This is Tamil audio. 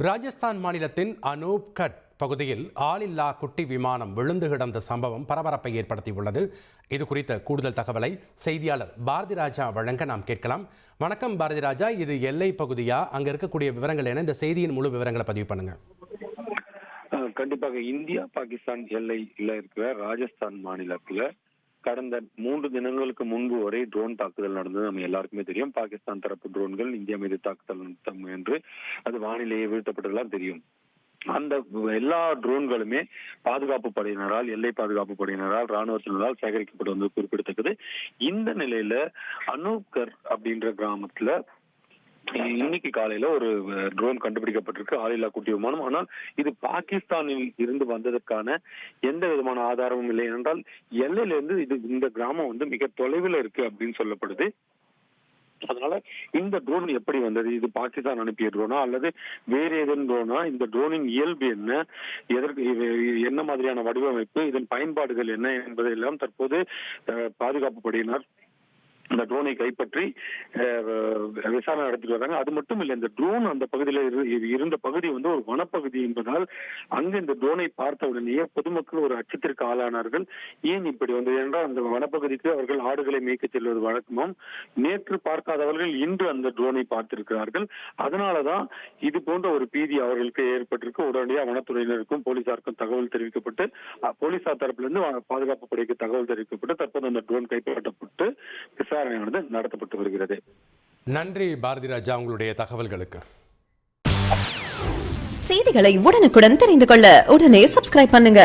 ராஜஸ்தான் மாநிலத்தின் அனூப்கட் பகுதியில் ஆளில்லா குட்டி விமானம் விழுந்து கிடந்த சம்பவம் பரபரப்பை ஏற்படுத்தியுள்ளது. இது குறித்த கூடுதல் தகவலை செய்தியாளர் பாரதி ராஜா வழங்க நாம் கேட்கலாம். வணக்கம் பாரதி ராஜா, இது எல்லை பகுதியா? அங்க இருக்கக்கூடிய விவரங்கள் என்ன? இந்த செய்தியின் முழு விவரங்களை பதிவு பண்ணுங்க. கண்டிப்பாக இந்தியா பாகிஸ்தான் எல்லையில இருக்கிற ராஜஸ்தான் மாநிலத்துல கடந்த 3 தினங்களுக்கு முன்பு வரை ட்ரோன் தாக்குதல் நடந்தது நம்ம எல்லாருக்குமே தெரியும். பாகிஸ்தான் தரப்பு ட்ரோன்கள் இந்தியா மீது தாக்குதல் நடத்த முயன்று அது வானிலையே வீழ்த்தப்பட்டதெல்லாம் தெரியும். அந்த எல்லா ட்ரோன்களுமே பாதுகாப்பு படையினரால், எல்லை பாதுகாப்பு படையினரால், ராணுவத்தினரால் சேகரிக்கப்பட்டு வந்தது குறிப்பிடத்தக்கது. இந்த நிலையில அனூப்கர் அப்படின்ற கிராமத்துல இன்னைக்கு காலையில ஒரு ட்ரோன் கண்டுபிடிக்கப்பட்டிருக்கு, ஆளில்லா குட்டி விமானம். ஆனால் இது பாகிஸ்தானில் இருந்து வந்ததற்கான எந்த விதமான ஆதாரமும் இல்லை. என்றால் எல்லையில இருந்து இந்த கிராமம் மிக தொலைவில் இருக்கு அப்படின்னு சொல்லப்படுது. அதனால இந்த ட்ரோன் எப்படி வந்தது? இது பாகிஸ்தான் அனுப்பிய ட்ரோனா அல்லது வேறு ஏதேனும் ட்ரோனா? இந்த ட்ரோனின் இயல்பு என்ன, என்ன மாதிரியான வடிவமைப்பு, இதன் பயன்பாடுகள் என்ன என்பதையெல்லாம் தற்போது பாதுகாப்பு படையினர் இந்த ட்ரோனை கைப்பற்றி விசாரணை நடத்திட்டு வராங்க. அது மட்டும் இல்லை, இந்த ட்ரோன் அந்த பகுதியில் இருந்த பகுதி ஒரு வனப்பகுதி என்பதால் அங்கு இந்த ட்ரோனை பார்த்த உடனேயே பொதுமக்கள் ஒரு அச்சத்திற்கு ஆளானார்கள். ஏன் இப்படி வந்தது என்றால், அந்த வனப்பகுதிக்கு அவர்கள் ஆடுகளை மேய்க்க செல்வது வழக்கமும். நேற்று பார்க்காதவர்கள் இன்று அந்த ட்ரோனை பார்த்திருக்கிறார்கள். அதனாலதான் இது போன்ற ஒரு பீதி அவர்களுக்கு ஏற்பட்டிருக்கு. உடனடியாக வனத்துறையினருக்கும் போலீசாருக்கும் தகவல் தெரிவிக்கப்பட்டு, போலீசார் தரப்பிலிருந்து பாதுகாப்பு படைக்கு தகவல் தெரிவிக்கப்பட்டு தற்போது அந்த ட்ரோன் கைப்பற்றப்பட்டு விசாரணையானது நடத்தப்பட்டு வருகிறது. நன்றி பாரதி ராஜா, உங்களுடைய தகவல்களுக்கு. செய்திகளை உடனுக்குடன் தெரிந்து கொள்ள உடனே சப்ஸ்கிரைப் பண்ணுங்க.